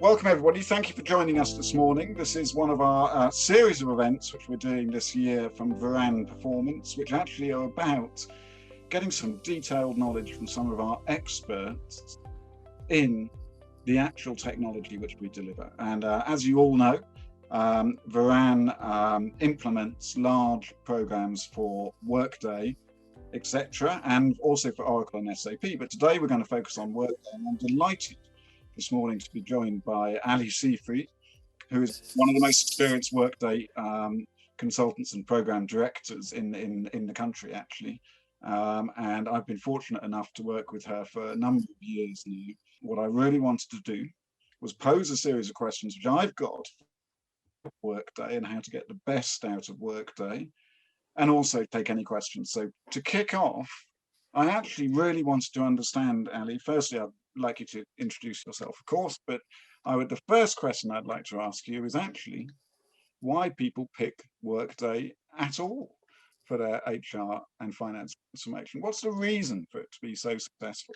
Welcome everybody, thank you for joining us this morning. This is one of our series of events which we're doing this year from Veran Performance, which actually are about getting some detailed knowledge from some of our experts in the actual technology which we deliver. And as you all know, Veran implements large programs for Workday, etc., and also for Oracle and SAP. But today we're going to focus on Workday, and I'm delighted this morning to be joined by Aly Seyfried, who is one of the most experienced Workday consultants and program directors in the country, actually. And I've been fortunate enough to work with her for a number of years now. What I really wanted to do was pose a series of questions which I've got for Workday and how to get the best out of Workday, and also take any questions. So to kick off, I actually really wanted to understand, Aly. Firstly, I'd like you to introduce yourself, of course, but the first question I'd like to ask you is actually why people pick Workday at all for their HR and finance transformation. What's the reason for it to be so successful?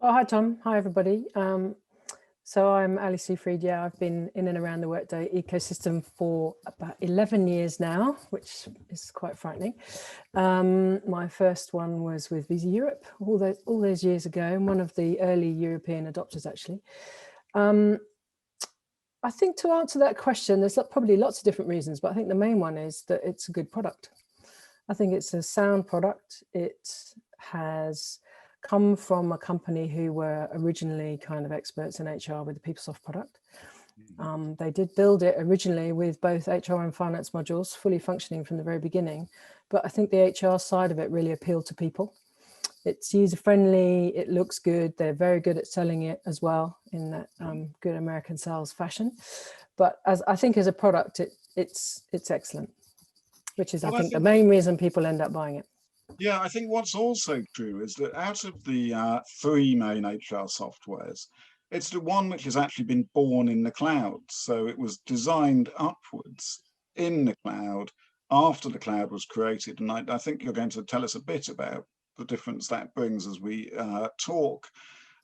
Oh, hi, Tom. Hi, everybody. So I'm Aly Seyfried. Yeah, I've been in and around the Workday ecosystem for about 11 years now, which is quite frightening. My first one was with Visa Europe all those years ago, and one of the early European adopters, actually. I think to answer that question, there's probably lots of different reasons, but I think the main one is that it's a good product. I think it's a sound product. It has come from a company who were originally kind of experts in HR with the PeopleSoft product. They did build it originally with both HR and finance modules fully functioning from the very beginning, but I think the HR side of it really appealed to people. It's user-friendly, it looks good, they're very good at selling it as well in that good American sales fashion. But I think as a product, it's excellent, which is, I think, the main reason people end up buying it. Yeah, I think what's also true is that out of the three main HR softwares, it's the one which has actually been born in the cloud. So it was designed upwards in the cloud after the cloud was created. And I think you're going to tell us a bit about the difference that brings as we talk.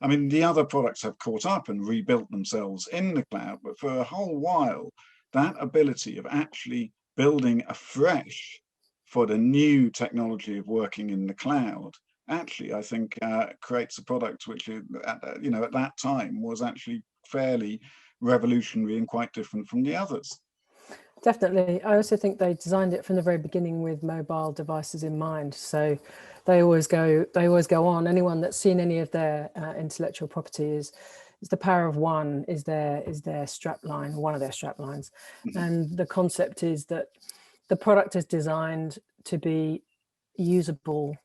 I mean, the other products have caught up and rebuilt themselves in the cloud, but for a whole while, that ability of actually building afresh for the new technology of working in the cloud, actually, I think creates a product which, at that time was actually fairly revolutionary and quite different from the others. Definitely. I also think they designed it from the very beginning with mobile devices in mind. So they always go on. Anyone that's seen any of their intellectual property is the power of one is their strap line, one of their strap lines. Mm-hmm. And the concept is that the product is designed to be usable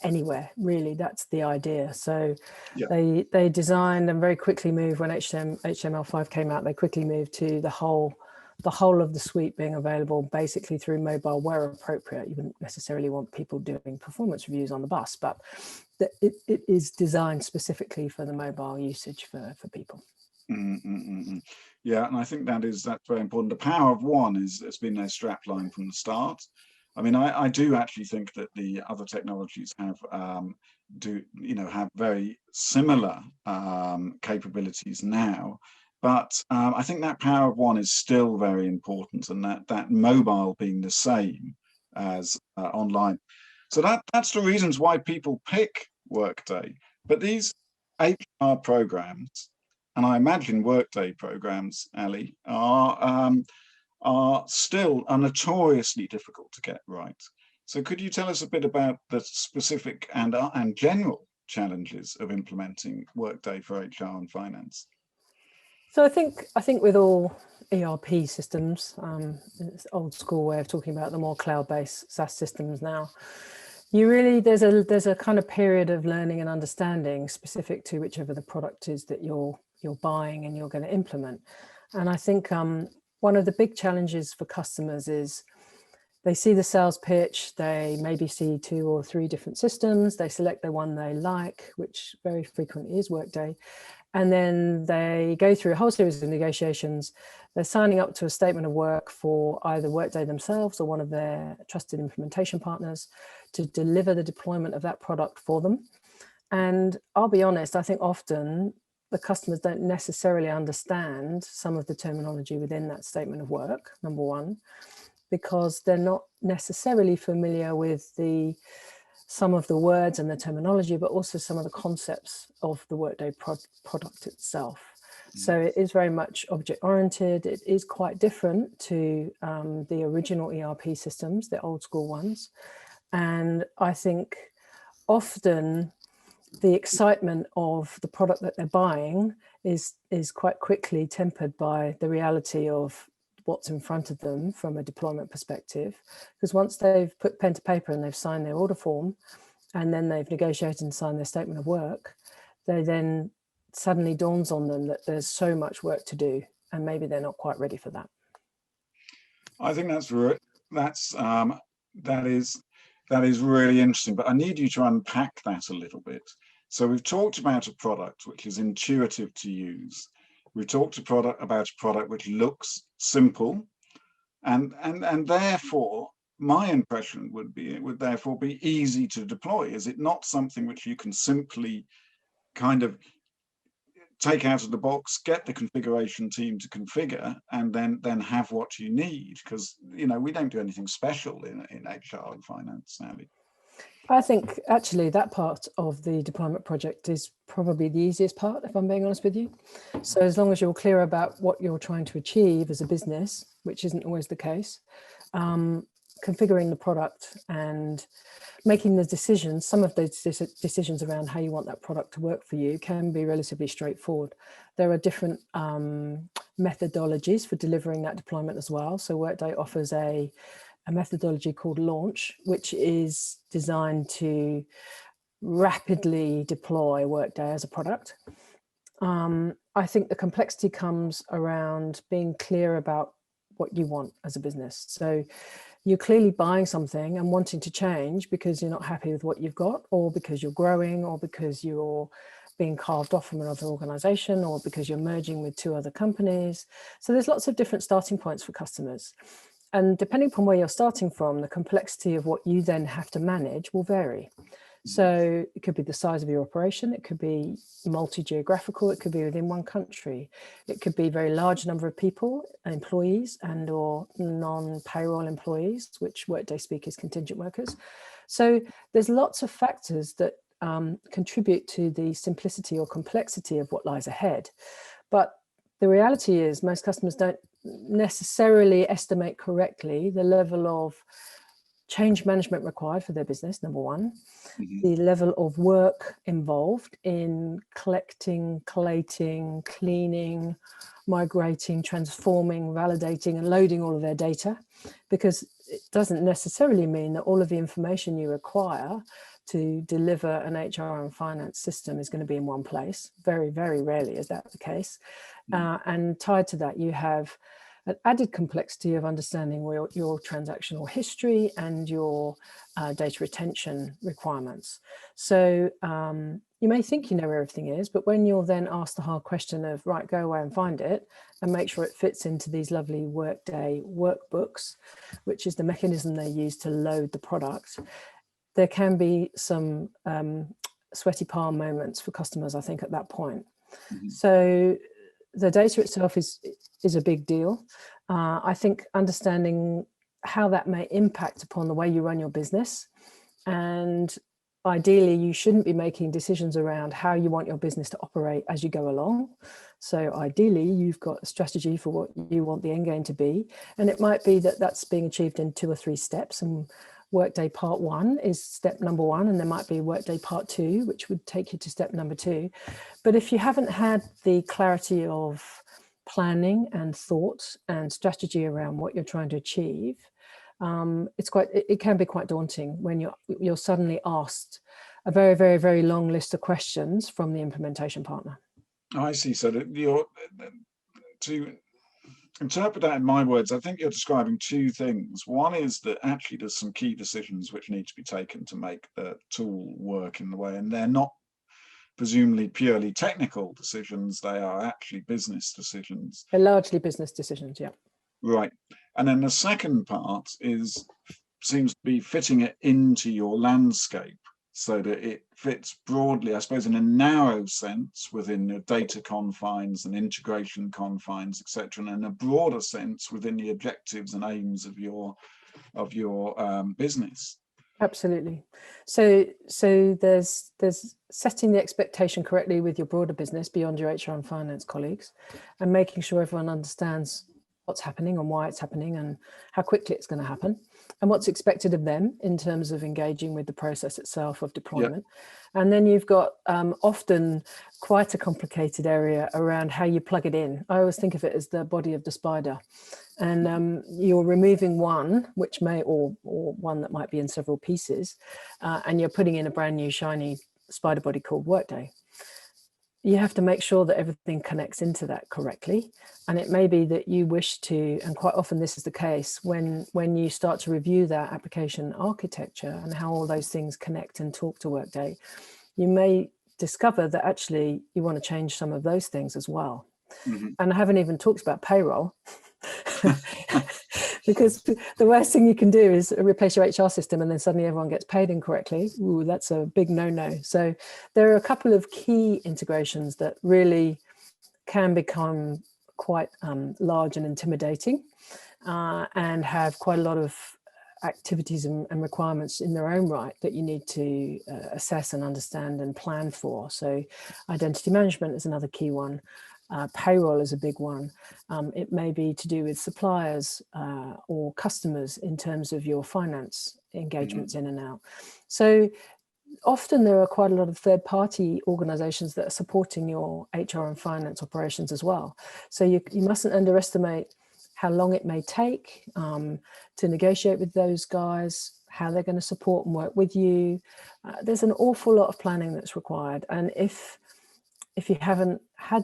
anywhere, really. That's the idea. So yeah. They designed and very quickly moved when HTML5 came out, they quickly moved to the whole of the suite being available basically through mobile where appropriate. You wouldn't necessarily want people doing performance reviews on the bus, but it is designed specifically for the mobile usage for people. Yeah, and I think that's very important. The power of one has been their strapline from the start. I mean, I do actually think that the other technologies have very similar capabilities now, but I think that power of one is still very important, and that mobile being the same as online. So that's the reasons why people pick Workday. But these HR programs, and I imagine Workday programs, Aly, are still notoriously difficult to get right. So could you tell us a bit about the specific and general challenges of implementing Workday for HR and finance? So I think with all ERP systems, it's old school way of talking about the more cloud-based SaaS systems now. There's a kind of period of learning and understanding specific to whichever the product is that you're buying and you're going to implement. And I think one of the big challenges for customers is they see the sales pitch, they maybe see 2 or 3 different systems, they select the one they like, which very frequently is Workday, and then they go through a whole series of negotiations. They're signing up to a statement of work for either Workday themselves or one of their trusted implementation partners to deliver the deployment of that product for them. And I'll be honest, I think often the customers don't necessarily understand some of the terminology within that statement of work, number one, because they're not necessarily familiar with some of the words and the terminology, but also some of the concepts of the Workday product itself. So it is very much object-oriented. It is quite different to the original ERP systems, the old school ones. And I think often the excitement of the product that they're buying is quite quickly tempered by the reality of what's in front of them from a deployment perspective. Because once they've put pen to paper and they've signed their order form, and then they've negotiated and signed their statement of work, they then suddenly dawns on them that there's so much work to do, and maybe they're not quite ready for that. I think that is really interesting, but I need you to unpack that a little bit. So we've talked about a product which is intuitive to use. We've talked about a product which looks simple, and therefore my impression would be it would therefore be easy to deploy. Is it not something which you can simply kind of take out of the box, get the configuration team to configure, and then have what you need? Because we don't do anything special in HR and finance, Aly. I think actually that part of the deployment project is probably the easiest part, if I'm being honest with you. So as long as you're clear about what you're trying to achieve as a business, which isn't always the case, configuring the product and making the decisions, some of those decisions around how you want that product to work for you can be relatively straightforward. There are different methodologies for delivering that deployment as well. So Workday offers a methodology called Launch, which is designed to rapidly deploy Workday as a product. I think the complexity comes around being clear about what you want as a business. So you're clearly buying something and wanting to change because you're not happy with what you've got, or because you're growing, or because you're being carved off from another organization, or because you're merging with two other companies. So there's lots of different starting points for customers. And depending upon where you're starting from, the complexity of what you then have to manage will vary. So it could be the size of your operation, it could be multi-geographical, it could be within one country, it could be a very large number of people, employees and or non-payroll employees, which Workday speak is contingent workers. So there's lots of factors that contribute to the simplicity or complexity of what lies ahead. But the reality is most customers don't necessarily estimate correctly the level of change management required for their business, number one, the level of work involved in collecting, collating, cleaning, migrating, transforming, validating and loading all of their data, because it doesn't necessarily mean that all of the information you require to deliver an HR and finance system is going to be in one place. Very, very rarely is that the case. And tied to that, you have an added complexity of understanding your transactional history and your data retention requirements. So you may think you know where everything is, but when you're then asked the hard question of, right, go away and find it and make sure it fits into these lovely Workday workbooks, which is the mechanism they use to load the product, there can be some sweaty palm moments for customers, I think, at that point. So the data itself is a big deal. I think understanding how that may impact upon the way you run your business, and ideally you shouldn't be making decisions around how you want your business to operate as you go along. So ideally you've got a strategy for what you want the end game to be, and it might be that that's being achieved in 2 or 3 steps, and Workday part 1 is step number 1, and there might be Workday part 2, which would take you to step number 2. But if you haven't had the clarity of planning and thought and strategy around what you're trying to achieve, it can be quite daunting when you're suddenly asked a very, very, very long list of questions from the implementation partner. I see. So that to interpret that in my words, I think you're describing 2 things. One is that actually there's some key decisions which need to be taken to make the tool work in the way, and they're not presumably purely technical decisions, they are actually business decisions. They're largely business decisions, yeah. Right. And then the second part seems to be fitting it into your landscape. so that it fits broadly, I suppose, in a narrow sense within the data confines and integration confines, etc., and in a broader sense within the objectives and aims of your business. Absolutely. So there's setting the expectation correctly with your broader business beyond your HR and finance colleagues, and making sure everyone understands what's happening and why it's happening and how quickly it's going to happen, and what's expected of them in terms of engaging with the process itself of deployment. Yep. And then you've got often quite a complicated area around how you plug it in. I always think of it as the body of the spider. And you're removing one, which may, or one that might be in several pieces, and you're putting in a brand new shiny spider body called Workday. You have to make sure that everything connects into that correctly. And it may be that you wish to, and quite often this is the case, when you start to review that application architecture and how all those things connect and talk to Workday, you may discover that actually you want to change some of those things as well. Mm-hmm. And I haven't even talked about payroll. Because the worst thing you can do is replace your HR system and then suddenly everyone gets paid incorrectly. Ooh, that's a big no-no. So there are a couple of key integrations that really can become quite large and intimidating, and have quite a lot of activities and requirements in their own right that you need to assess and understand and plan for. So identity management is another key one. Payroll is a big one. It may be to do with suppliers or customers in terms of your finance engagements in and out. So often there are quite a lot of third-party organizations that are supporting your HR and finance operations as well. So you mustn't underestimate how long it may take to negotiate with those guys, how they're going to support and work with you. There's an awful lot of planning that's required. And if you haven't had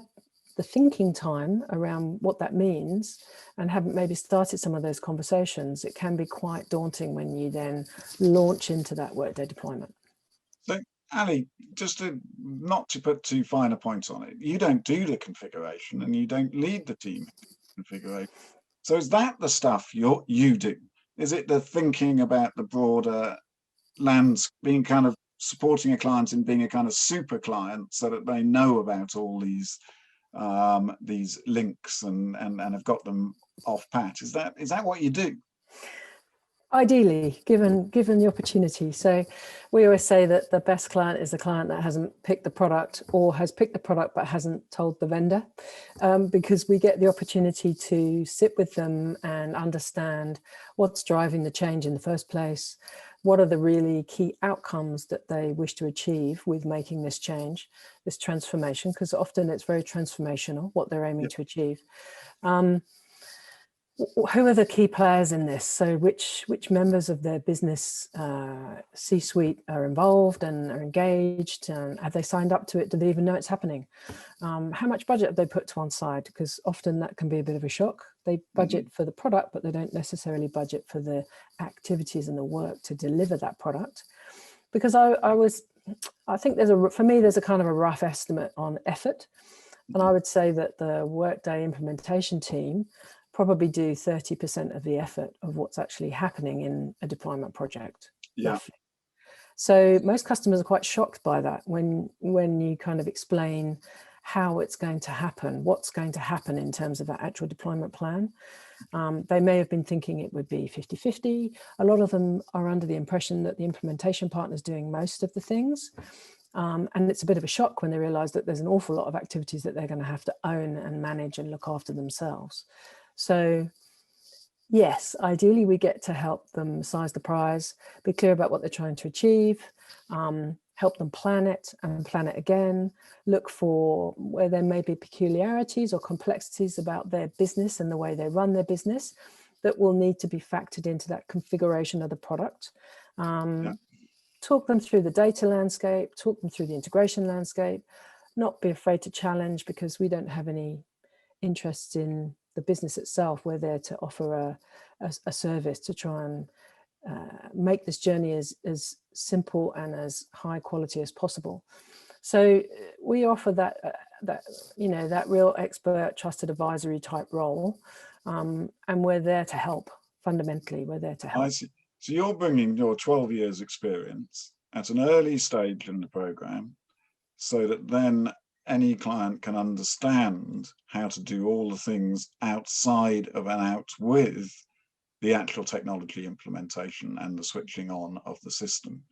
the thinking time around what that means and haven't maybe started some of those conversations, it can be quite daunting when you then launch into that Workday deployment. So, Ali, just not to put too fine a point on it, you don't do the configuration and you don't lead the team configuration. So is that the stuff you do? Is it the thinking about the broader lands, being kind of supporting a client and being a kind of super client so that they know about all these links and have got them off pat? Is that what you do? Ideally, given the opportunity. So we always say that the best client is the client that hasn't picked the product or has picked the product but hasn't told the vendor, because we get the opportunity to sit with them and understand what's driving the change in the first place. What are the really key outcomes that they wish to achieve with making this change, this transformation, because often it's very transformational, what they're aiming to achieve. Who are the key players in this? So which members of their business C-suite are involved and are engaged, and have they signed up to it? Do they even know it's happening? How much budget have they put to one side? Because often that can be a bit of a shock. They budget for the product, but they don't necessarily budget for the activities and the work to deliver that product. Because I think for me, there's a kind of a rough estimate on effort. And I would say that the Workday implementation team probably do 30% of the effort of what's actually happening in a deployment project. Yeah. Roughly. So most customers are quite shocked by that when you kind of explain how it's going to happen, what's going to happen in terms of that actual deployment plan. They may have been thinking it would be 50-50. A lot of them are under the impression that the implementation partner is doing most of the things. And it's a bit of a shock when they realize that there's an awful lot of activities that they're going to have to own and manage and look after themselves. So yes, ideally we get to help them size the prize, be clear about what they're trying to achieve, help them plan it and plan it again, look for where there may be peculiarities or complexities about their business and the way they run their business that will need to be factored into that configuration of the product. Talk them through the data landscape, talk them through the integration landscape, not be afraid to challenge, because we don't have any interest in the business itself. We're there to offer a service to try and make this journey as simple and as high quality as possible. So we offer that real expert, trusted advisory type role, and we're there to help. Fundamentally, we're there to help. I see. So you're bringing your 12 years experience at an early stage in the program, so that then any client can understand how to do all the things outside of and out with the actual technology implementation and the switching on of the system.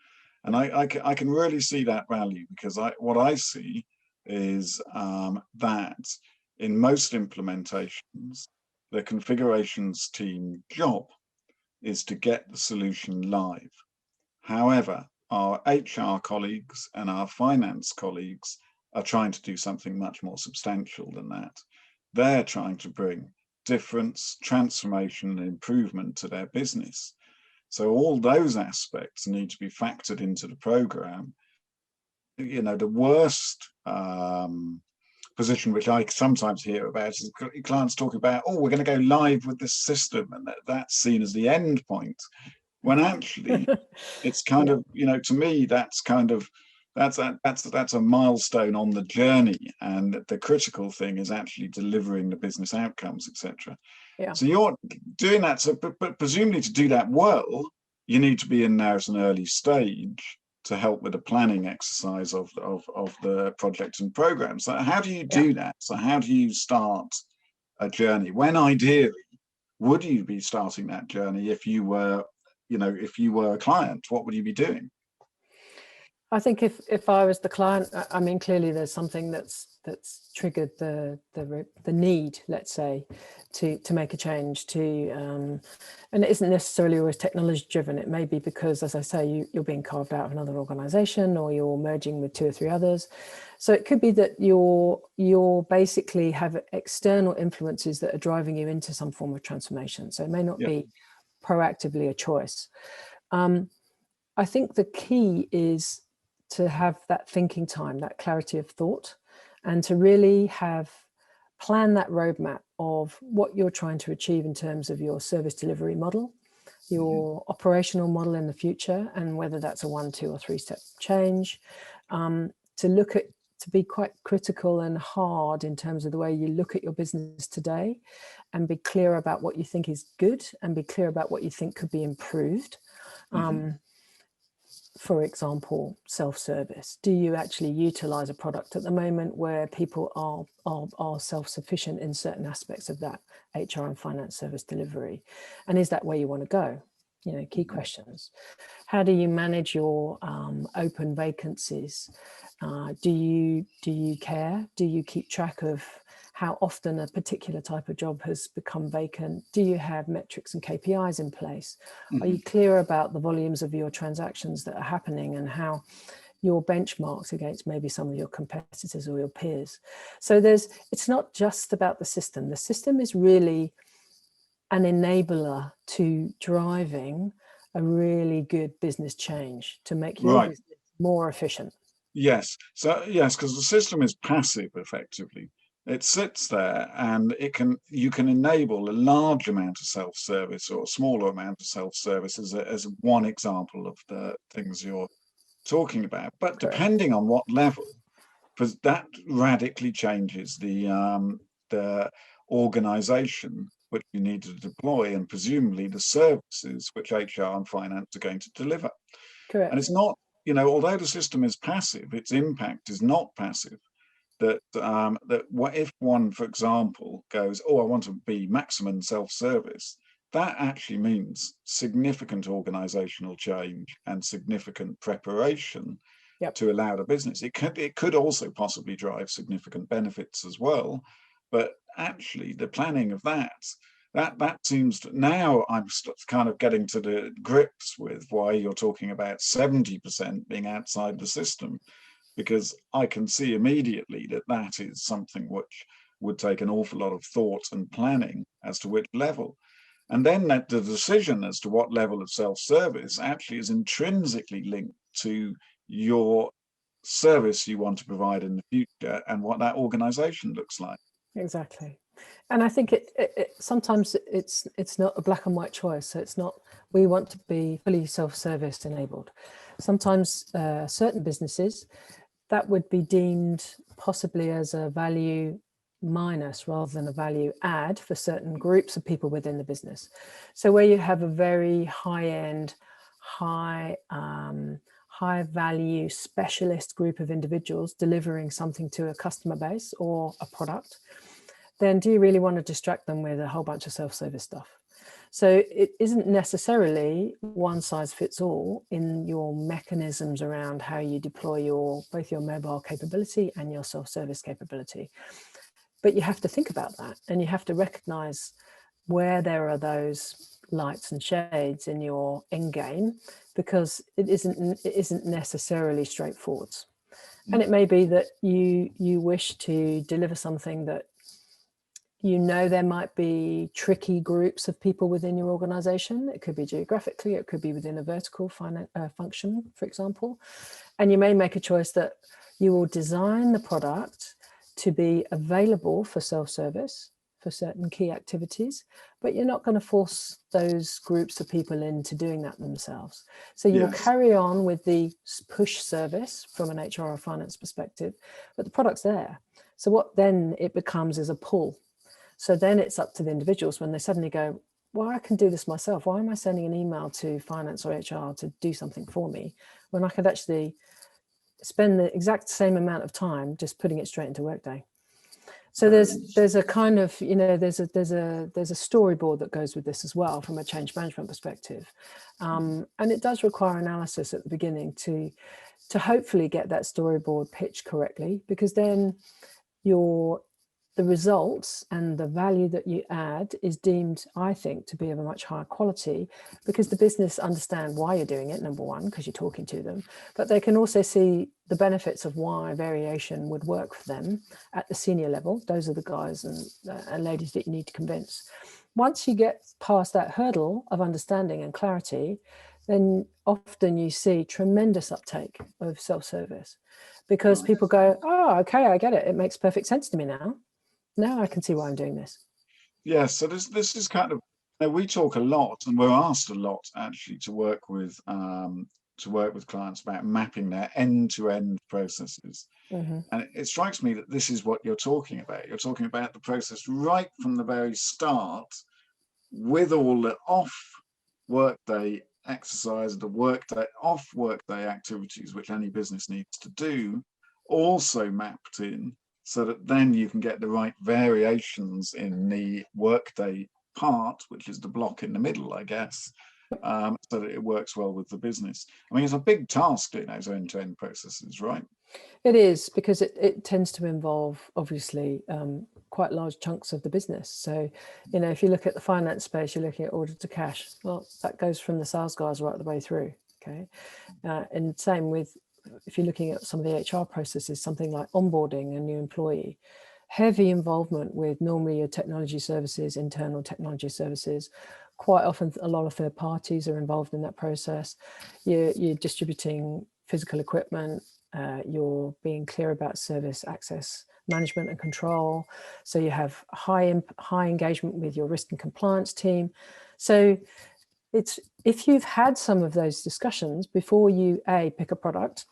And I can really see that value, because what I see is that in most implementations, the configurations team job is to get the solution live. However, our HR colleagues and our finance colleagues are trying to do something much more substantial than that. They're trying to bring difference, transformation, and improvement to their business. So all those aspects need to be factored into the program. You know, the worst position which I sometimes hear about is clients talking about, oh, we're going to go live with this system, and that's seen as the end point, when actually it's kind of, you know, to me, that's kind of, that's a milestone on the journey, and the critical thing is actually delivering the business outcomes, etc. Yeah. So you're doing that. So, but presumably to do that well, you need to be in there at an early stage to help with the planning exercise of the project and program. So how do you do that? So how do you start a journey? When ideally would you be starting that journey if you were, you know, if you were a client? What would you be doing? I think if I was the client, I mean, clearly there's something that's triggered the need, let's say, to make a change, and it isn't necessarily always technology driven. It may be because, as I say, you're being carved out of another organization, or you're merging with 2 or 3 others. So it could be that you're basically have external influences that are driving you into some form of transformation. So it may not be proactively a choice. I think the key is to have that thinking time, that clarity of thought, and to really plan that roadmap of what you're trying to achieve in terms of your service delivery model, your operational model in the future, and whether that's a 1, 2, or 3-step change, to be quite critical and hard in terms of the way you look at your business today, and be clear about what you think is good, and be clear about what you think could be improved. For example, self-service. Do you actually utilize a product at the moment where people are self-sufficient in certain aspects of that HR and finance service delivery? And is that where you want to go? You know, key questions. How do you manage your open vacancies? Do you care? Do you keep track of how often a particular type of job has become vacant? Do you have metrics and KPIs in place? Are you clear about the volumes of your transactions that are happening, and how your benchmarks against maybe some of your competitors or your peers? So it's not just about the system. The system is really an enabler to driving a really good business change to make your business more efficient. Yes. So yes, because the system is passive effectively. It sits there, and you can enable a large amount of self-service or a smaller amount of self-service as one example of the things you're talking about. But depending on what level, because that radically changes the organization which you need to deploy, and presumably the services which HR and finance are going to deliver. Correct. And it's not, you know, although the system is passive, its impact is not passive. That what if one, for example, goes, oh, I want to be maximum self-service, that actually means significant organizational change and significant preparation to allow the business. It could also possibly drive significant benefits as well, but actually the planning of that seems to, now I'm kind of getting to the grips with why you're talking about 70% being outside the system, because I can see immediately that is something which would take an awful lot of thought and planning as to which level. And then that the decision as to what level of self-service actually is intrinsically linked to your service you want to provide in the future and what that organization looks like. Exactly. And I think it sometimes it's not a black and white choice. So it's not, we want to be fully self-service enabled. Sometimes certain businesses, that would be deemed possibly as a value minus rather than a value add for certain groups of people within the business. So where you have a very high-end, high high value specialist group of individuals delivering something to a customer base or a product, then do you really want to distract them with a whole bunch of self-service stuff? So it isn't necessarily one size fits all in your mechanisms around how you deploy both your mobile capability and your self-service capability. But you have to think about that, and you have to recognize where there are those lights and shades in your end game, because it isn't necessarily straightforward. And it may be that you wish to deliver something that there might be tricky groups of people within your organization. It could be geographically, it could be within a vertical function, for example. And you may make a choice that you will design the product to be available for self-service for certain key activities, but you're not going to force those groups of people into doing that themselves. So you will carry on with the push service from an HR or finance perspective, but the product's there. So what then it becomes is a pull. So then it's up to the individuals when they suddenly go, well, I can do this myself. Why am I sending an email to finance or HR to do something for me when I could actually spend the exact same amount of time just putting it straight into Workday? So there's a kind of, there's a storyboard that goes with this as well from a change management perspective. And it does require analysis at the beginning to hopefully get that storyboard pitched correctly, because then the results and the value that you add is deemed, I think, to be of a much higher quality, because the business understand why you're doing it, number one, because you're talking to them, but they can also see the benefits of why variation would work for them at the senior level. Those are the guys and ladies that you need to convince. Once you get past that hurdle of understanding and clarity, then often you see tremendous uptake of self-service, because people go, oh, okay, I get it. It makes perfect sense to me now. Now I can see why I'm doing this. Yes, so this is kind of, we talk a lot, and we're asked a lot actually to work with clients about mapping their end-to-end processes. And it strikes me that this is what you're talking about. You're talking about the process right from the very start, with all the off Workday exercise, the off Workday activities which any business needs to do, also mapped in, so that then you can get the right variations in the Workday part, which is the block in the middle, I guess, so that it works well with the business. I mean, it's a big task doing those end-to-end processes, right? It is, because it tends to involve, obviously, quite large chunks of the business. So, if you look at the finance space, you're looking at order to cash. Well, that goes from the sales guys right the way through, okay? And same with, if you're looking at some of the HR processes, something like onboarding a new employee, heavy involvement with normally your technology services, internal technology services. Quite often, a lot of third parties are involved in that process. You're distributing physical equipment. You're being clear about service access management and control. So you have high engagement with your risk and compliance team. So if you've had some of those discussions before you pick a product,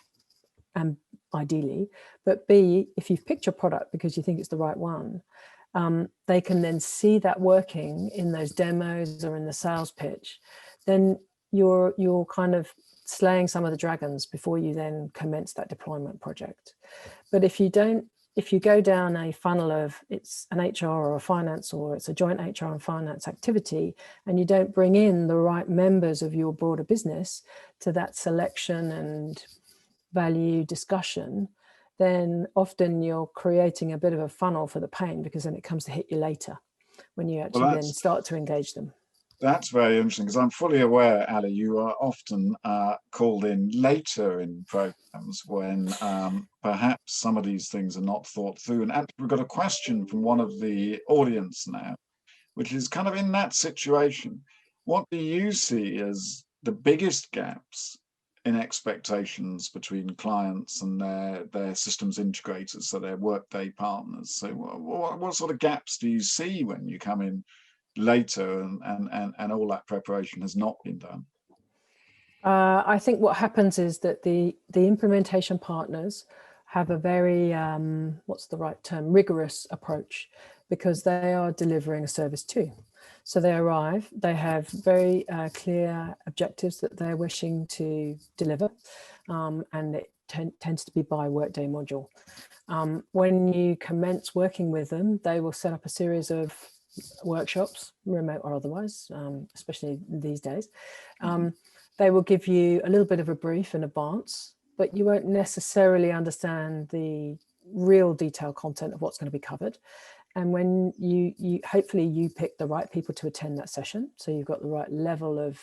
and ideally, but B, if you've picked your product because you think it's the right one, they can then see that working in those demos or in the sales pitch. Then you're kind of slaying some of the dragons before you then commence that deployment project. But if you go down a funnel of it's an HR or a finance, or it's a joint HR and finance activity, and you don't bring in the right members of your broader business to that selection and value discussion, then often you're creating a bit of a funnel for the pain, because then it comes to hit you later when you actually then start to engage them. That's very interesting, because I'm fully aware, Ali, you are often called in later in programs when perhaps some of these things are not thought through. And actually, we've got a question from one of the audience now, which is kind of in that situation. What do you see as the biggest gaps in expectations between clients and their systems integrators, so their Workday partners? So what sort of gaps do you see when you come in later and all that preparation has not been done? I think what happens is that the implementation partners have a very, what's the right term, rigorous approach, because they are delivering a service too. So they arrive, they have very clear objectives that they're wishing to deliver, and it tends to be by Workday module. When you commence working with them, they will set up a series of workshops, remote or otherwise, especially these days. They will give you a little bit of a brief in advance, but you won't necessarily understand the real detailed content of what's going to be covered. And when you hopefully you pick the right people to attend that session, so you've got the right level of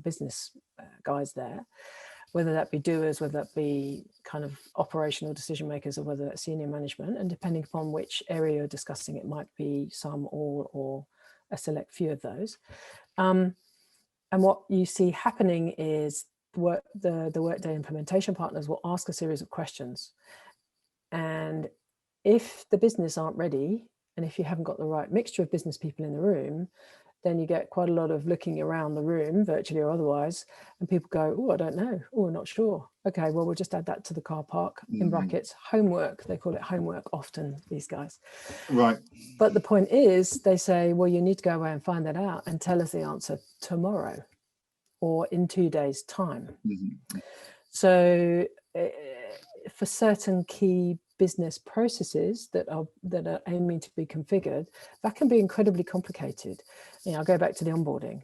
business guys there, whether that be doers, whether that be kind of operational decision makers, or whether that's senior management, and depending upon which area you're discussing, it might be some, all, or a select few of those. And what you see happening is the Workday implementation partners will ask a series of questions. And if the business aren't ready, and if you haven't got the right mixture of business people in the room, then you get quite a lot of looking around the room, virtually or otherwise, and people go, oh, I don't know, oh, I'm not sure. Okay, well, we'll just add that to the car park, in brackets, homework. They call it homework often, these guys. Right. But the point is, they say, well, you need to go away and find that out and tell us the answer tomorrow or in 2 days' time. So for certain key business processes that are aiming to be configured, that can be incredibly complicated. I'll go back to the onboarding.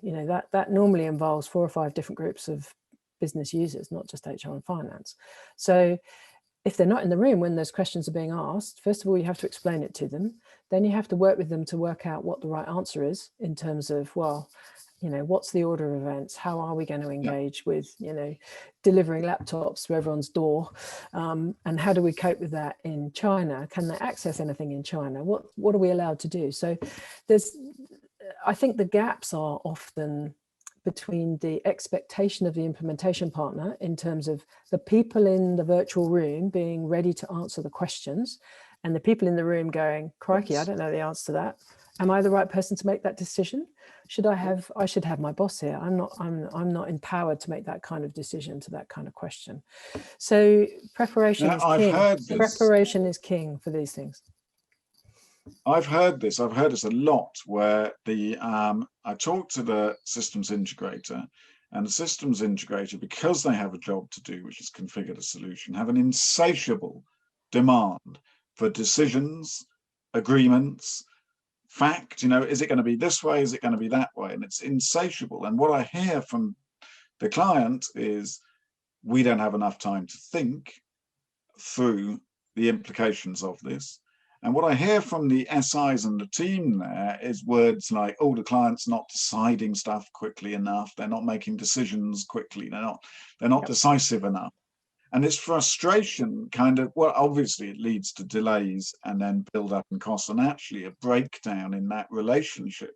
That normally involves 4 or 5 different groups of business users, not just HR and finance. So if they're not in the room when those questions are being asked, first of all, you have to explain it to them. Then you have to work with them to work out what the right answer is in terms of, well, what's the order of events? How are we going to engage with, delivering laptops to everyone's door? And how do we cope with that in China? Can they access anything in China? What are we allowed to do? So I think the gaps are often between the expectation of the implementation partner in terms of the people in the virtual room being ready to answer the questions, and the people in the room going, crikey, I don't know the answer to that. Am I the right person to make that decision? I should have my boss here. I'm not empowered to make that kind of decision to that kind of question. So preparation is king. Preparation is king for these things. I've heard this a lot, where I talked to the systems integrator, and the systems integrator, because they have a job to do, which is configure the solution, have an insatiable demand for decisions, agreements, fact, is it going to be this way? Is it going to be that way? And it's insatiable. And what I hear from the client is, we don't have enough time to think through the implications of this. And what I hear from the SIs and the team there is words like, oh, the client's not deciding stuff quickly enough. They're not making decisions quickly. They're not decisive enough. And this frustration obviously it leads to delays and then build up in costs, and actually a breakdown in that relationship,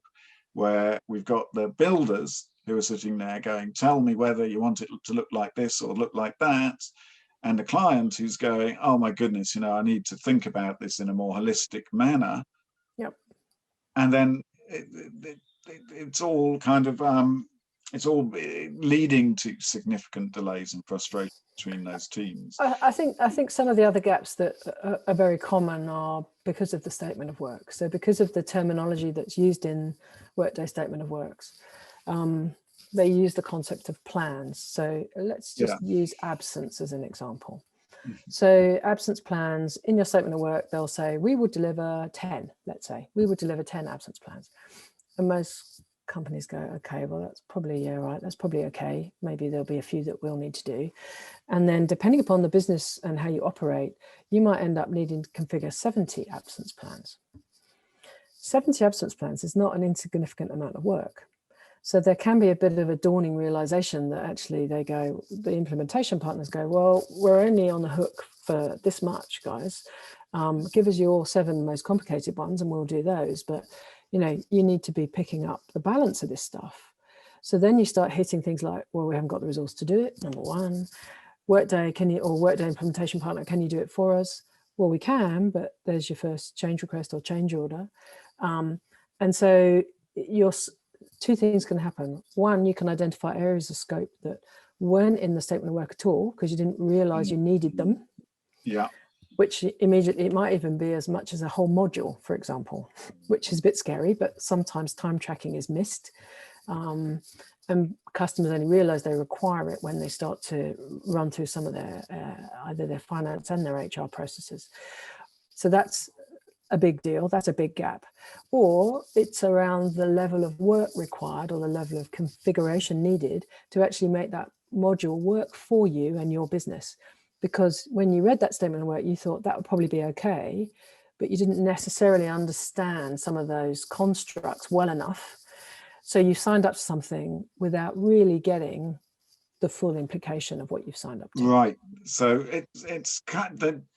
where we've got the builders who are sitting there going, tell me whether you want it to look like this or look like that. And the client who's going, oh my goodness, I need to think about this in a more holistic manner. Yep. And then it's all kind of, it's all leading to significant delays and frustration between those teams. I think some of the other gaps that are very common are because of the statement of work. So because of the terminology that's used in Workday Statement of Works, they use the concept of plans. So let's just use absence as an example. So absence plans, in your statement of work, they'll say, we will deliver 10, let's say. We will deliver 10 absence plans. And most companies go, okay, well, that's probably, right, that's probably okay. Maybe there'll be a few that we'll need to do. And then depending upon the business and how you operate, you might end up needing to configure 70 absence plans. 70 absence plans is not an insignificant amount of work. So there can be a bit of a dawning realization that actually the implementation partners go, well, we're only on the hook for this much, guys. Give us your 7 most complicated ones and we'll do those. But you need to be picking up the balance of this stuff. So then you start hitting things like, well, we haven't got the resource to do it, number one. Workday, Workday implementation partner, can you do it for us? Well, we can, but there's your first change request or change order. And so two things can happen. One, you can identify areas of scope that weren't in the statement of work at all because you didn't realize you needed them. Yeah. which immediately, it might even be as much as a whole module, for example, which is a bit scary, but sometimes time tracking is missed. And customers only realize they require it when they start to run through some of their, either their finance and their HR processes. So that's a big deal, that's a big gap. Or it's around the level of work required or the level of configuration needed to actually make that module work for you and your business. Because when you read that statement of work, you thought that would probably be okay, but you didn't necessarily understand some of those constructs well enough. So you signed up to something without really getting the full implication of what you've signed up to. Right. So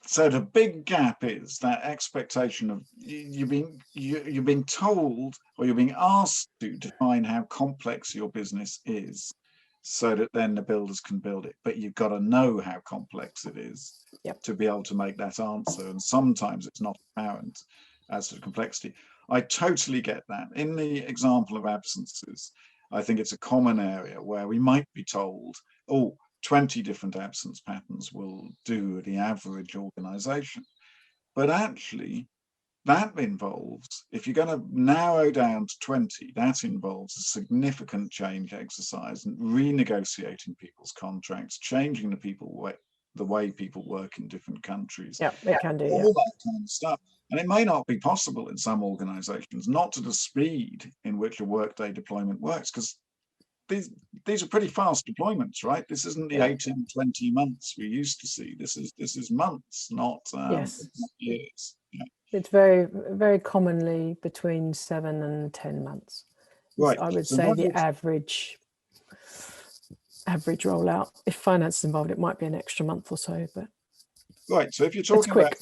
so the big gap is that expectation of you're being told, or you're being asked to define how complex your business is, so that then the builders can build it. But you've got to know how complex it is to be able to make that answer. And sometimes it's not apparent as to the complexity. I totally get that. In the example of absences, I think it's a common area where we might be told, oh, 20 different absence patterns will do the average organization. But actually, that involves, if you're going to narrow down to 20, that involves a significant change exercise and renegotiating people's contracts, changing the way people work in different countries. Yeah, it can do. All that kind of stuff. And it may not be possible in some organizations, not to the speed in which a Workday deployment works, because these are pretty fast deployments, right? This isn't the 18, 20 months we used to see. This is months, not years. Yeah. It's very, very commonly between 7 and 10 months. Right. I would say the average rollout. If finance is involved, it might be an extra month or so, but right. So if you're talking about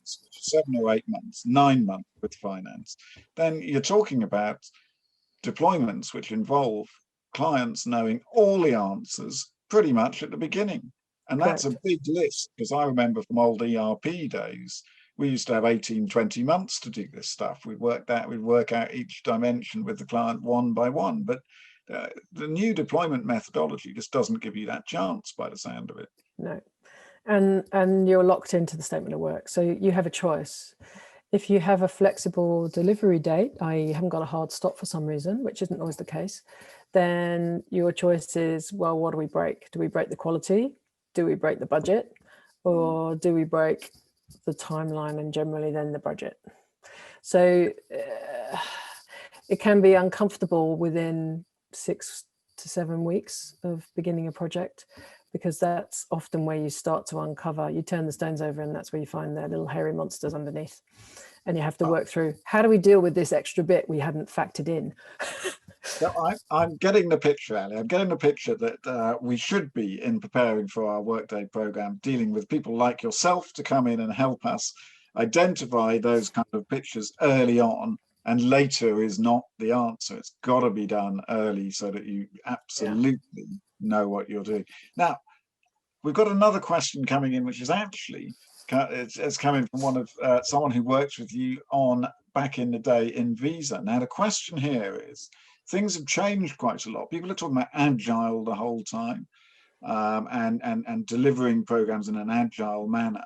7 or 8 months, 9 months with finance, then you're talking about deployments which involve clients knowing all the answers pretty much at the beginning. And that's a big list, because I remember from old ERP days, we used to have 18, 20 months to do this stuff. We'd work out each dimension with the client one by one. But the new deployment methodology just doesn't give you that chance by the sound of it. No. And you're locked into the statement of work. So you have a choice. If you have a flexible delivery date, i.e. you haven't got a hard stop for some reason, which isn't always the case, then your choice is, well, what do we break? Do we break the quality? Do we break the budget? Or do we break the timeline and generally then the budget? So it can be uncomfortable within 6 to 7 weeks of beginning a project, because that's often where you start to uncover, you turn the stones over and that's where you find their little hairy monsters underneath. And you have to work through, how do we deal with this extra bit we hadn't factored in? So I'm getting the picture, Ali. I'm getting the picture that we should be, in preparing for our Workday program, dealing with people like yourself to come in and help us identify those kind of pictures early on, and later is not the answer. It's got to be done early so that you absolutely know what you're doing. Now, we've got another question coming in, which is actually it's coming from one of someone who worked with you on back in the day in Visa. Now, the question here is, things have changed quite a lot. People are talking about agile the whole time, and delivering programs in an agile manner.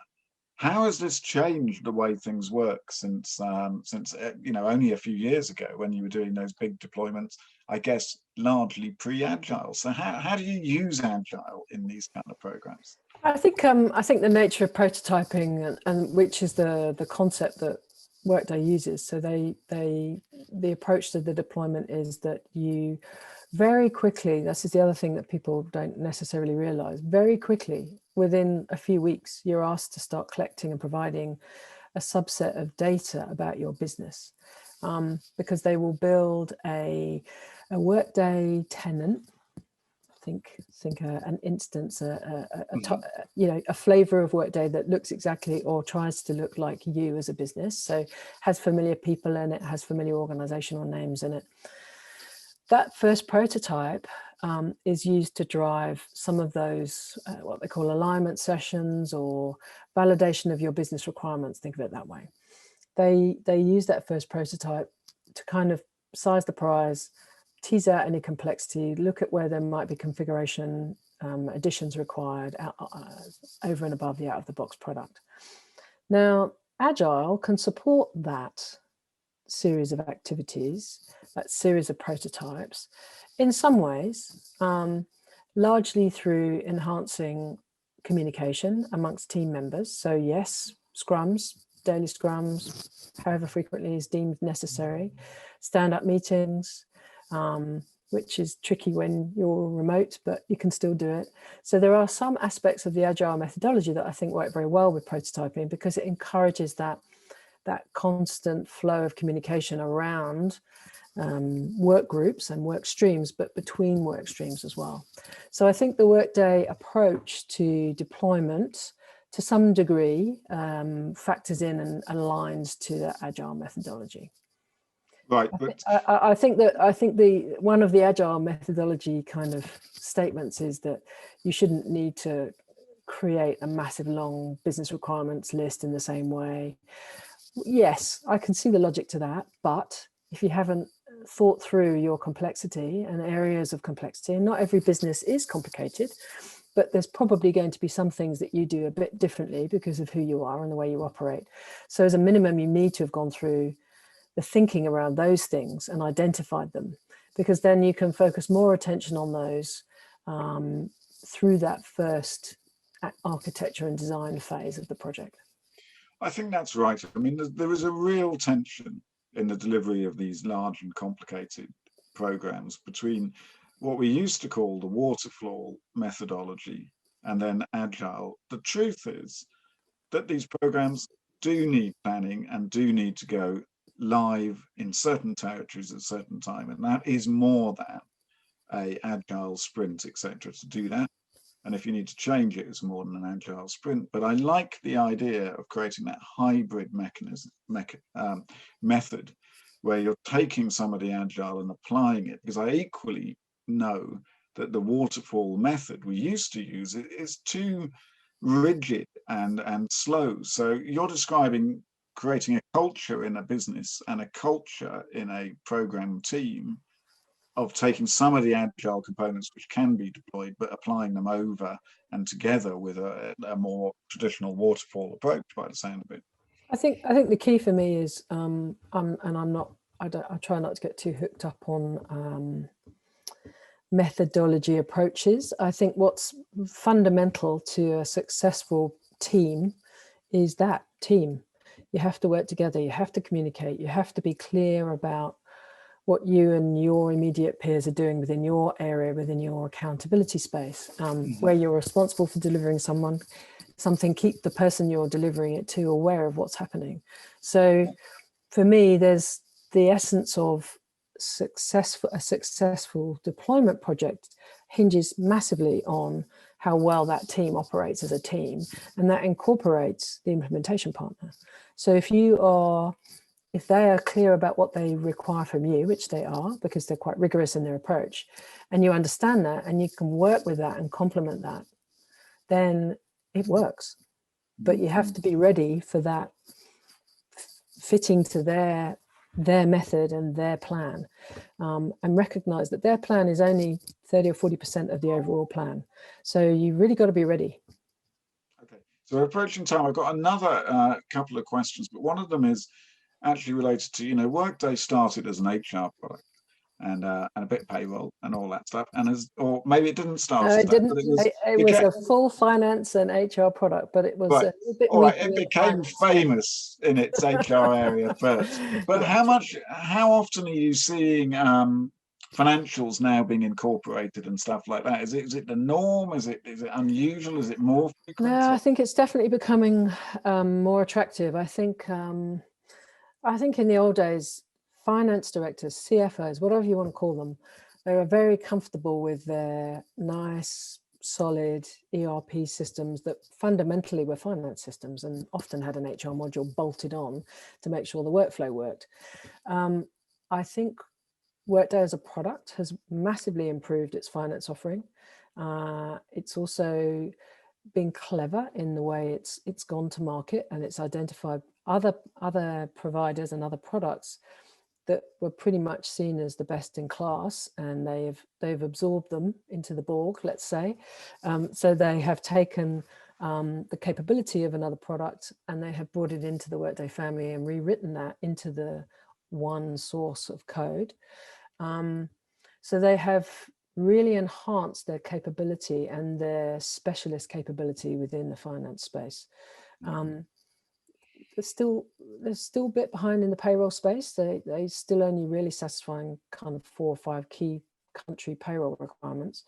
How has this changed the way things work since only a few years ago, when you were doing those big deployments, I guess largely pre-agile? So how do you use agile in these kind of programs? I think the nature of prototyping, and which is the concept that Workday uses. So the approach to the deployment is that you very quickly, this is the other thing that people don't necessarily realize, very quickly, within a few weeks, you're asked to start collecting and providing a subset of data about your business, because they will build a Workday tenant. Think an instance, a flavor of Workday that looks exactly, or tries to look like you as a business. So has familiar people in it, has familiar organizational names in it. That first prototype is used to drive some of those, what they call alignment sessions or validation of your business requirements. Think of it that way. They use that first prototype to kind of size the prize, tease out any complexity, look at where there might be configuration additions required over and above the out-of-the-box product. Now, Agile can support that series of activities, that series of prototypes, in some ways, largely through enhancing communication amongst team members. So yes, scrums, daily scrums, however frequently is deemed necessary, stand-up meetings, which is tricky when you're remote, but you can still do it. So there are some aspects of the Agile methodology that I think work very well with prototyping, because it encourages that constant flow of communication around work groups and work streams, but between work streams as well. So I think the Workday approach to deployment, to some degree, factors in and aligns to the Agile methodology. Right, but I think the one of the Agile methodology kind of statements is that you shouldn't need to create a massive long business requirements list in the same way. Yes, I can see the logic to that, but if you haven't thought through your complexity and areas of complexity, and not every business is complicated, but there's probably going to be some things that you do a bit differently because of who you are and the way you operate. So as a minimum, you need to have gone through the thinking around those things and identified them, because then you can focus more attention on those through that first architecture and design phase of the project. I think that's right. I mean, there is a real tension in the delivery of these large and complicated programs between what we used to call the waterfall methodology and then Agile. The truth is that these programs do need planning and do need to go live in certain territories at a certain time, and that is more than a Agile sprint, etc. to do that. And if you need to change it, it's more than an Agile sprint. But I like the idea of creating that hybrid method where you're taking some of the Agile and applying it, because I equally know that the waterfall method we used to use is too rigid and slow. So you're describing creating a culture in a business and a culture in a program team of taking some of the Agile components which can be deployed, but applying them over and together with a more traditional waterfall approach, by the sound of it. I think the key for me is, I try not to get too hooked up on methodology approaches. I think what's fundamental to a successful team is that team. You have to work together, you have to communicate, you have to be clear about what you and your immediate peers are doing within your area, within your accountability space, where you're responsible for delivering something, keep the person you're delivering it to aware of what's happening. So for me, there's the essence of a successful deployment project hinges massively on how well that team operates as a team, and that incorporates the implementation partner. So if they are clear about what they require from you, which they are, because they're quite rigorous in their approach, and you understand that and you can work with that and complement that, then it works. But you have to be ready for that fitting to their method and their plan, and recognize that their plan is only 30 or 40% of the overall plan. So you really got to be ready. Okay, so we're approaching time. I've got another couple of questions, but one of them is actually related to, Workday started as an HR product and a bit payroll and all that stuff, or maybe it didn't start as that, but it was a full finance and HR product, but it was right. a bit all right, it became famous in its HR area first. But how often are you seeing financials now being incorporated and stuff like that? Is it the norm? Is it unusual? Is it more frequent? No, I think it's definitely becoming more attractive. I think in the old days, finance directors, CFOs, whatever you want to call them, they were very comfortable with their nice, solid ERP systems that fundamentally were finance systems and often had an HR module bolted on to make sure the workflow worked. I think Workday as a product has massively improved its finance offering. It's also been clever in the way it's gone to market, and it's identified other providers and other products that were pretty much seen as the best in class, and they've absorbed them into the Borg, let's say. So they have taken the capability of another product, and they have brought it into the Workday family and rewritten that into the one source of code. So they have really enhanced their capability and their specialist capability within the finance space. They're still a bit behind in the payroll space. They still only really satisfying kind of 4 or 5 key country payroll requirements.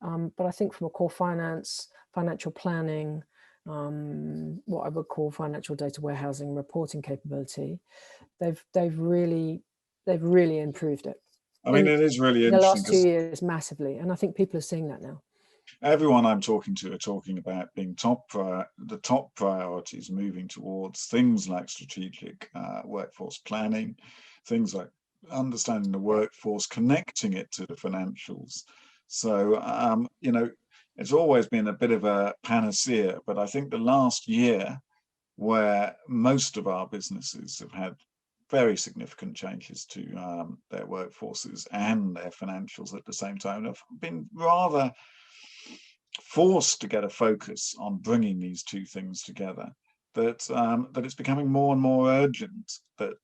But I think from a core finance, financial planning, what I would call financial data warehousing, reporting capability, they've really improved it. I mean, it is really in the interesting last 2 years massively, and I think people are seeing that now. Everyone I'm talking to are talking about being the top priorities, moving towards things like strategic workforce planning, things like understanding the workforce, connecting it to the financials. So, it's always been a bit of a panacea, but I think the last year, where most of our businesses have had very significant changes to their workforces and their financials at the same time, have been rather forced to get a focus on bringing these two things together, that it's becoming more and more urgent that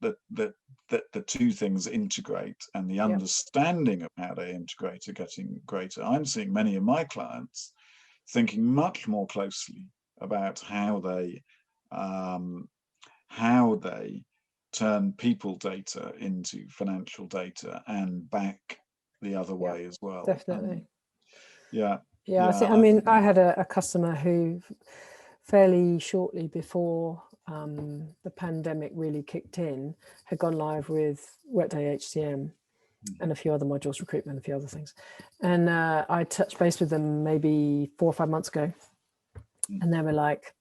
the two things integrate, and the understanding of how they integrate are getting greater. I'm seeing many of my clients thinking much more closely about how they turn people data into financial data and back the other way as well. Definitely. I had a customer who fairly shortly before the pandemic really kicked in had gone live with Workday HCM and a few other modules, recruitment, and a few other things. And I touched base with them maybe 4 or 5 months ago, and they were like,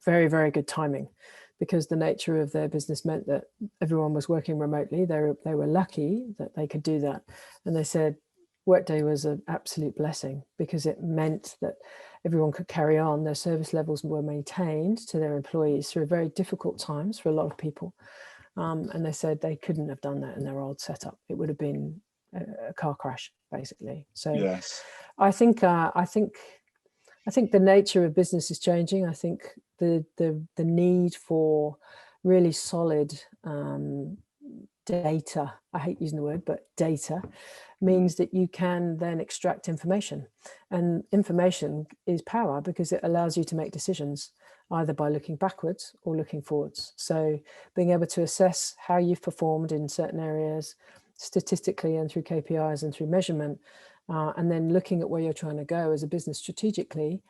very, very good timing, because the nature of their business meant that everyone was working remotely. They were lucky that they could do that. And they said Workday was an absolute blessing, because it meant that everyone could carry on. Their service levels were maintained to their employees through very difficult times for a lot of people. And they said they couldn't have done that in their old setup. It would have been a car crash, basically. So yes. I think the nature of business is changing. I think the need for really solid data, I hate using the word, but data means that you can then extract information. And information is power, because it allows you to make decisions either by looking backwards or looking forwards. So being able to assess how you've performed in certain areas statistically and through KPIs and through measurement, and then looking at where you're trying to go as a business strategically,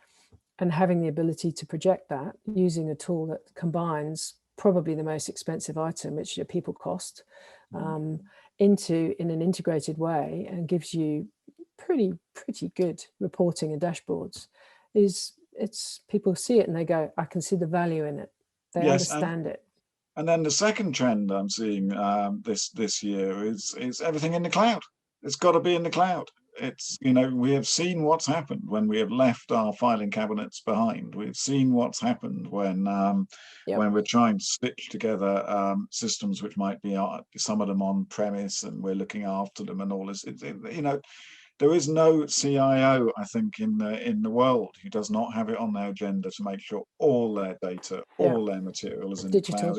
and having the ability to project that using a tool that combines probably the most expensive item, which your people cost, in an integrated way, and gives you pretty good reporting and dashboards. It's people see it and they go, I can see the value in it. They understand it. And then the second trend I'm seeing this year is everything in the cloud. It's got to be in the cloud. It's, we have seen what's happened when we have left our filing cabinets behind. We've seen what's happened when we're trying to stitch together systems which might be some of them on premise, and we're looking after them and all this. There is no CIO, I think, in the world who does not have it on their agenda to make sure all their data, all their material is in the cloud.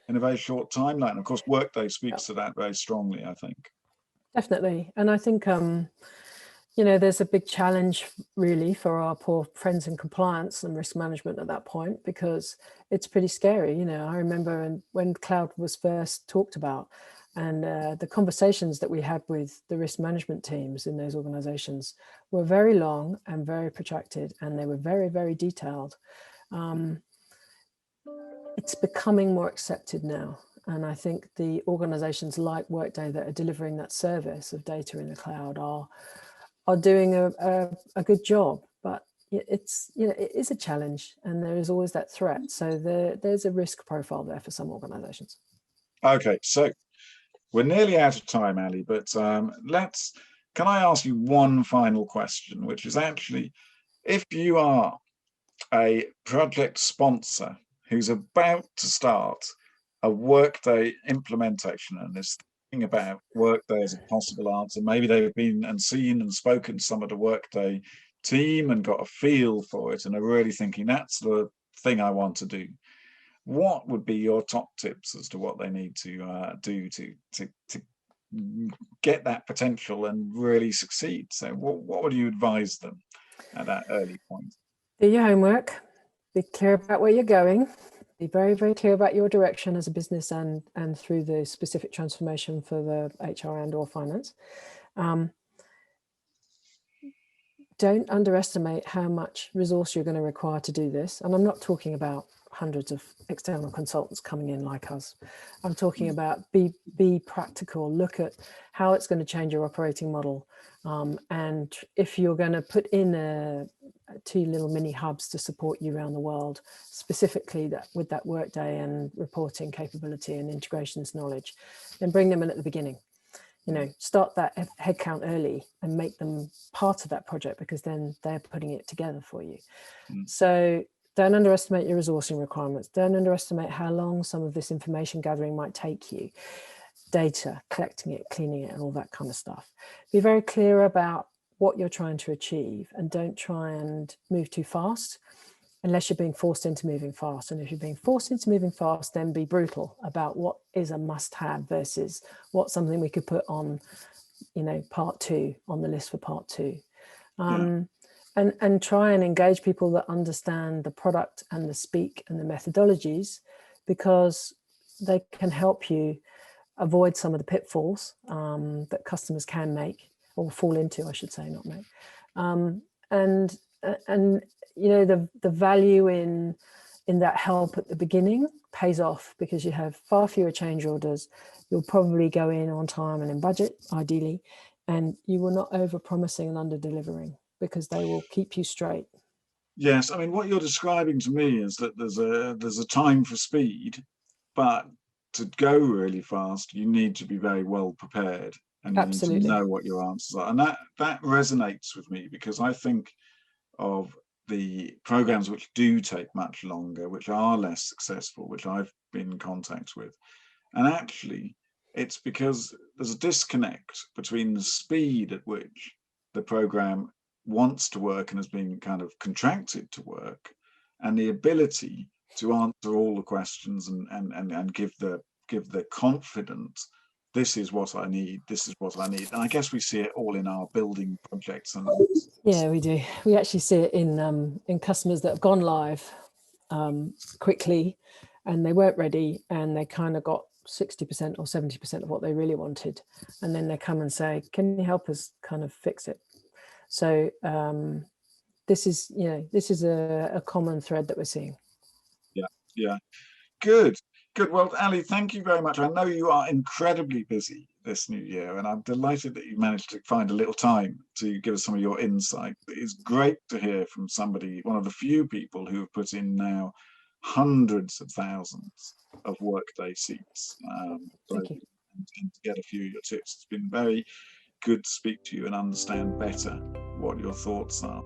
In a very short timeline. Of course, Workday speaks to that very strongly, I think. Definitely. And I think, there's a big challenge really for our poor friends in compliance and risk management at that point, because it's pretty scary. I remember when cloud was first talked about, and the conversations that we had with the risk management teams in those organizations were very long and very protracted, and they were very, very detailed. It's becoming more accepted now. And I think the organizations like Workday that are delivering that service of data in the cloud are doing a good job. But it is a challenge, and there is always that threat. So there's a risk profile there for some organizations. Okay, so we're nearly out of time, Aly, but can I ask you one final question, which is actually, if you are a project sponsor who's about to start a Workday implementation and is thinking about Workday as a possible answer, maybe they've been and seen and spoken to some of the Workday team and got a feel for it and are really thinking that's the thing I want to do, what would be your top tips as to what they need to do to get that potential and really succeed? So what would you advise them at that early point? Do your homework, be clear about where you're going, be very, very clear about your direction as a business and through the specific transformation for the HR and or finance. Don't underestimate how much resource you're going to require to do this. And I'm not talking about hundreds of external consultants coming in like us. I'm talking about be practical, look at how it's going to change your operating model. And if you're going to put in 2 little mini hubs to support you around the world, specifically with that Workday and reporting capability and integrations knowledge, then bring them in at the beginning. Start that headcount early and make them part of that project, because then they're putting it together for you. So don't underestimate your resourcing requirements. Don't underestimate how long some of this information gathering might take you. Data, collecting it, cleaning it, and all that kind of stuff. Be very clear about what you're trying to achieve, and don't try and move too fast unless you're being forced into moving fast. And if you're being forced into moving fast, then be brutal about what is a must-have versus what's something we could put on, part 2 on the list for part 2. And try and engage people that understand the product and the speak and the methodologies, because they can help you avoid some of the pitfalls that customers can make, or fall into, I should say, not make. And the value in that help at the beginning pays off, because you have far fewer change orders. You'll probably go in on time and in budget, ideally, and you will not over promising and under delivering, because they will keep you straight. Yes, I mean, what you're describing to me is that there's a time for speed, but to go really fast, you need to be very well prepared, and you Absolutely. need to know what your answers are. And that resonates with me, because I think of the programs which do take much longer, which are less successful, which I've been in contact with. And actually, it's because there's a disconnect between the speed at which the program wants to work and has been kind of contracted to work, and the ability to answer all the questions and give the confidence, this is what I need, this is what I need. And I guess we see it all in our building projects. And yeah, we do. We actually see it in customers that have gone live quickly, and they weren't ready, and they kind of got 60% or 70% of what they really wanted, and then they come and say, can you help us kind of fix it? So this is a common thread that we're seeing. Yeah, good. Well, Aly, thank you very much. I know you are incredibly busy this new year, and I'm delighted that you managed to find a little time to give us some of your insight. It's great to hear from somebody, one of the few people who have put in now hundreds of thousands of Workday seats. Thank you. And to get a few of your tips. It's been very good to speak to you and understand better what your thoughts are.